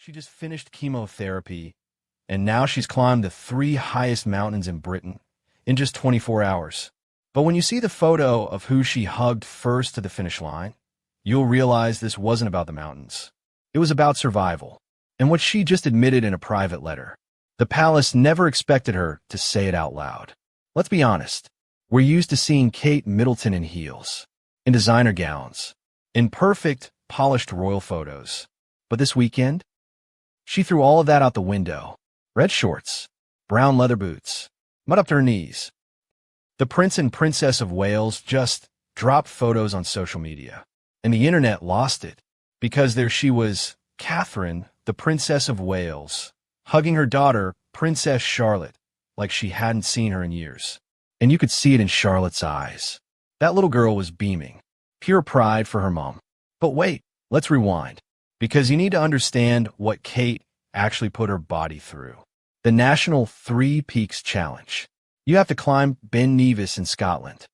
She just finished chemotherapy, and now she's climbed the three highest mountains in Britain in just 24 hours. But when you see the photo of who she hugged first to the finish line, you'll realize this wasn't about the mountains. It was about survival, and what she just admitted in a private letter. The palace never expected her to say it out loud. Let's be honest. We're used to seeing Kate Middleton in heels, in designer gowns, in perfect, polished royal photos. But this weekend, she threw all of that out the window. Red shorts, brown leather boots, mud up to her knees. The Prince and Princess of Wales just dropped photos on social media, and the internet lost it, because there she was, Catherine, the Princess of Wales, hugging her daughter, Princess Charlotte, like she hadn't seen her in years. And you could see it in Charlotte's eyes. That little girl was beaming, pure pride for her mom. But wait, let's rewind, because you need to understand what Kate actually put her body through. The National Three Peaks Challenge. You have to climb Ben Nevis in Scotland,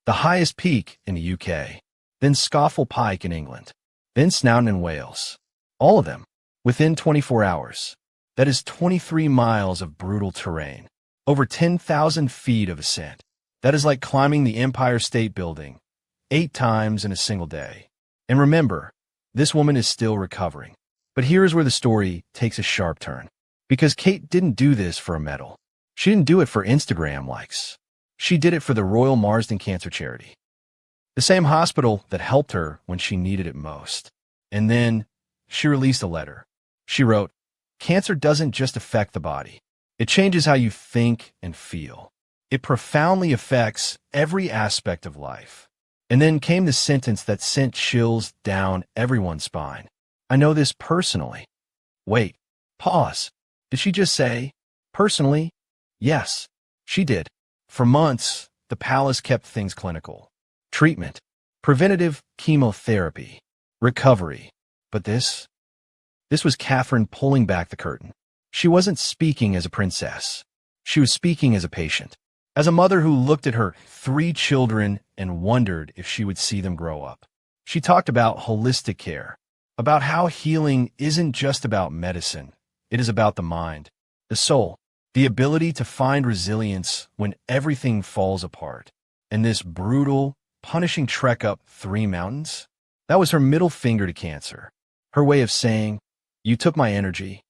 the highest peak in the UK, then Scafell Pike in England, then Snowdon in Wales. All of them within 24 hours. That is 23 miles of brutal terrain, over 10,000 feet of ascent. That is like climbing the Empire State Building 8 times in a single day. And remember, this woman is still recovering. But here's where the story takes a sharp turn. Because Kate didn't do this for a medal. She didn't do it for Instagram likes. She did it for the Royal Marsden Cancer Charity, the same hospital that helped her when she needed it most. And then she released a letter. She wrote, "Cancer doesn't just affect the body. It changes how you think and feel. It profoundly affects every aspect of life." And then came the sentence that sent chills down everyone's spine. "I know this personally." Wait, pause. Did she just say, personally? Yes, she did. For months, the palace kept things clinical. Treatment, preventative chemotherapy, recovery. But this was Catherine pulling back the curtain. She wasn't speaking as a princess. She was speaking as a patient, as a mother who looked at her 3 children and wondered if she would see them grow up. She talked about holistic care, about how healing isn't just about medicine. It is about the mind, the soul, the ability to find resilience when everything falls apart. And this brutal, punishing trek up 3 mountains, that was her middle finger to cancer. Her way of saying, "You took my energy.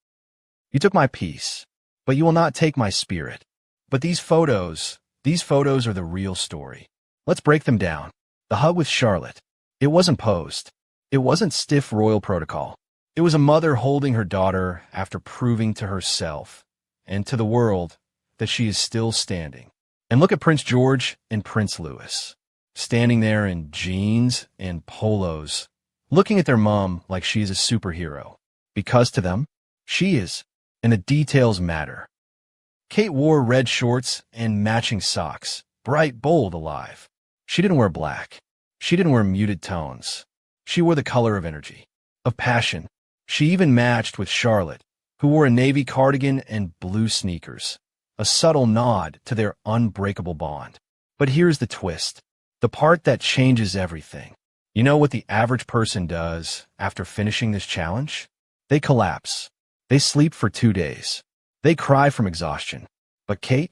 You took my peace, but you will not take my spirit." But these photos are the real story. Let's break them down. The hug with Charlotte. It wasn't posed. It wasn't stiff royal protocol. It was a mother holding her daughter after proving to herself and to the world that she is still standing. And look at Prince George and Prince Louis, standing there in jeans and polos, looking at their mom like she is a superhero, because to them, she is, and the details matter. Kate wore red shorts and matching socks, bright, bold, alive. She didn't wear black. She didn't wear muted tones. She wore the color of energy, of passion. She even matched with Charlotte, who wore a navy cardigan and blue sneakers, a subtle nod to their unbreakable bond. But here's the twist, the part that changes everything. You know what the average person does after finishing this challenge? They collapse. They sleep for 2 days. They cry from exhaustion. But Kate?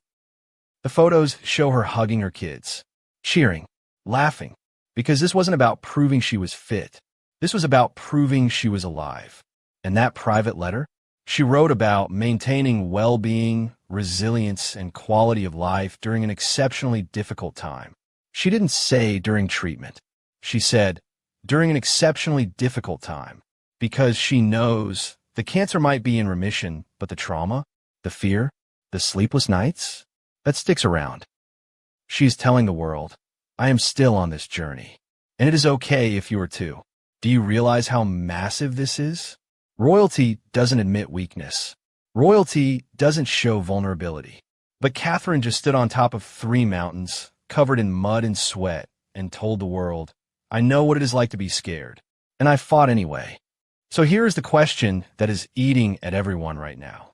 The photos show her hugging her kids, cheering, laughing, because this wasn't about proving she was fit. This was about proving she was alive. And that private letter? She wrote about maintaining well-being, resilience, and quality of life during an exceptionally difficult time. She didn't say during treatment. She said, during an exceptionally difficult time, because she knows the cancer might be in remission, but the trauma, the fear, the sleepless nights, that sticks around. She's telling the world, I am still on this journey, and it is okay if you are too. Do you realize how massive this is? Royalty doesn't admit weakness. Royalty doesn't show vulnerability. But Catherine just stood on top of 3 mountains, covered in mud and sweat, and told the world, I know what it is like to be scared, and I fought anyway. So here is the question that is eating at everyone right now.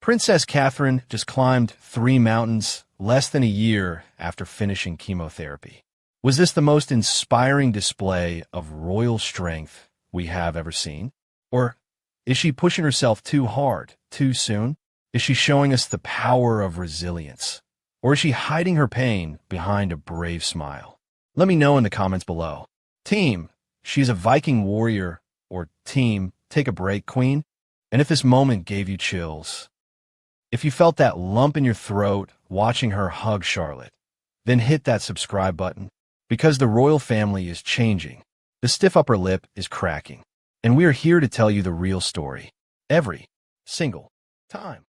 Princess Catherine just climbed 3 mountains less than a year after finishing chemotherapy. Was this the most inspiring display of royal strength we have ever seen? Or Is she pushing herself too hard, too soon? Is she showing us the power of resilience? Or is she hiding her pain behind a brave smile? Let me know in the comments below. Team, she's a Viking warrior, or team, take a break, queen? And if this moment gave you chills, if you felt that lump in your throat watching her hug Charlotte, then hit that subscribe button, because the royal family is changing. The stiff upper lip is cracking, and we are here to tell you the real story every single time.